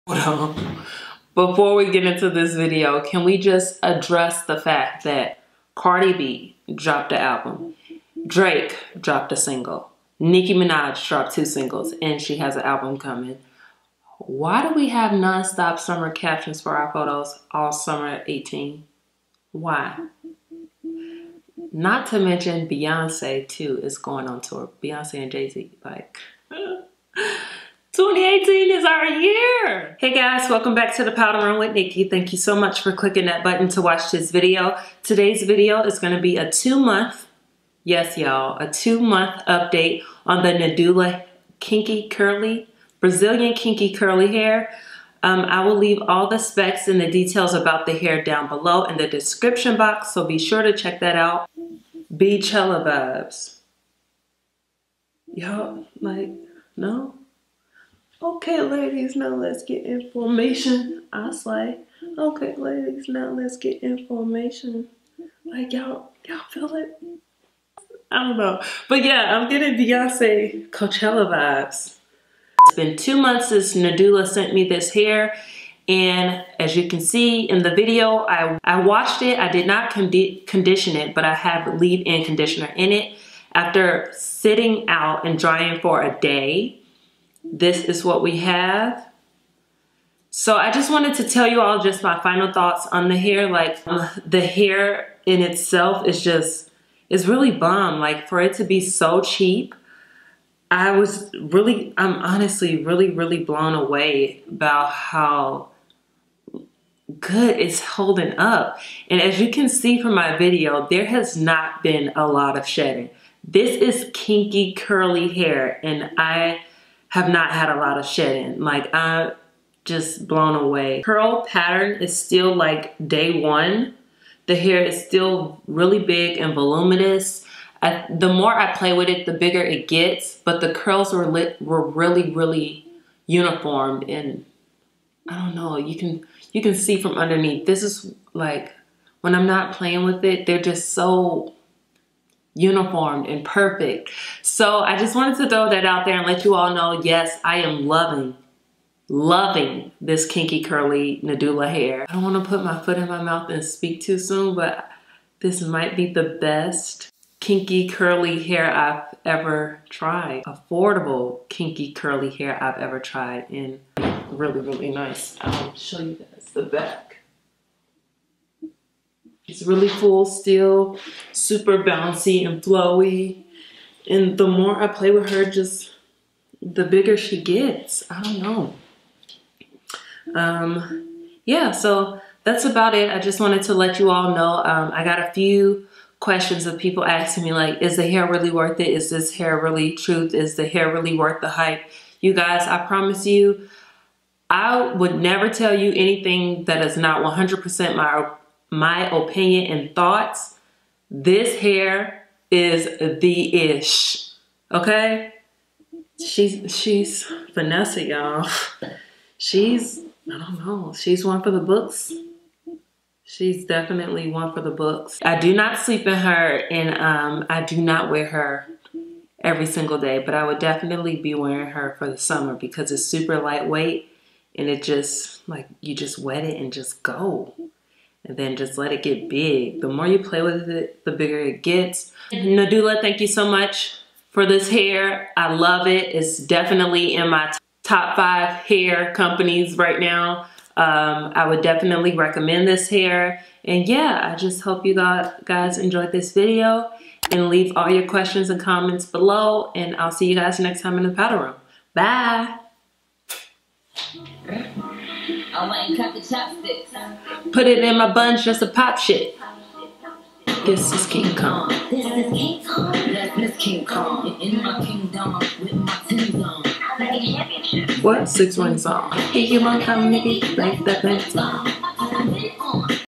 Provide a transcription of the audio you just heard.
Hold on. Before we get into this video, can we just address the fact that Cardi B dropped an album, Drake dropped a single, Nicki Minaj dropped 2 singles, and she has an album coming. Why do we have non-stop summer captions for our photos all summer 18? Why? Not to mention Beyonce too is going on tour. Beyonce and Jay-Z, like 2018 is our year. Hey guys, welcome back to the Powder Room with Nikki. Thank you so much for clicking that button to watch this video. Today's video is going to be a 2-month, yes y'all, a 2-month update on the Nadula Kinky Curly, Brazilian Kinky Curly hair. I will leave all the specs and the details about the hair down below in the description box, so be sure to check that out. Beachella vibes. Y'all, like, no? Okay, ladies, now let's get information. I was like, okay, ladies, now let's get information. Like, y'all feel it? I don't know. But yeah, I'm getting Beyonce Coachella vibes. It's been 2 months since Nadula sent me this hair, and as you can see in the video, I washed it. I did not condition it, but I have leave-in conditioner in it. After sitting out and drying for a day, this is what we have. So I just wanted to tell you all just my final thoughts on the hair. Like, the hair in itself is really bomb. Like, for it to be so cheap, I'm honestly really blown away about how good it's holding up. And as you can see from my video, there has not been a lot of shedding. This is kinky curly hair, and I have not had a lot of shedding. Like, I'm just blown away. Curl pattern is still like day one. The hair is still really big and voluminous. The more I play with it, the bigger it gets, but the curls were really uniform, and I don't know, you can see from underneath. This is like, when I'm not playing with it, they're just so uniform and perfect. So I just wanted to throw that out there and let you all know, yes, I am loving this kinky curly Nadula hair. I don't want to put my foot in my mouth and speak too soon, but this might be the best kinky curly hair I've ever tried. Affordable kinky curly hair I've ever tried, and really nice. I'll show you guys the back. It's really full still, super bouncy and flowy. And the more I play with her, just the bigger she gets. I don't know. Yeah, so that's about it. I just wanted to let you all know. I got a few questions of people asking me, like, is the hair really worth it? Is this hair really truth? Is the hair really worth the hype? You guys, I promise you, I would never tell you anything that is not 100% my opinion and thoughts. This hair is the ish, okay? She's Vanessa, y'all. She's, I don't know, she's one for the books. She's definitely one for the books. I do not sleep in her, and I do not wear her every single day, but I would definitely be wearing her for the summer because it's super lightweight, and it just, like, you just wet it and just go. And then just let it get big. The more you play with it, the bigger it gets. Nadula, thank you so much for this hair. I love it. It's definitely in my top 5 hair companies right now. I would definitely recommend this hair. And yeah, I just hope you guys enjoyed this video, and leave all your questions and comments below, and I'll see you guys next time in the powder room. Bye. I went and cut the chopsticks. Put it in my buns just to pop shit. This is King Kong. This is King Kong. That's Miss King Kong. In my kingdom with my Tim's on. What? 6 rings on. Hey, you want to come, Nikki? Like that next song.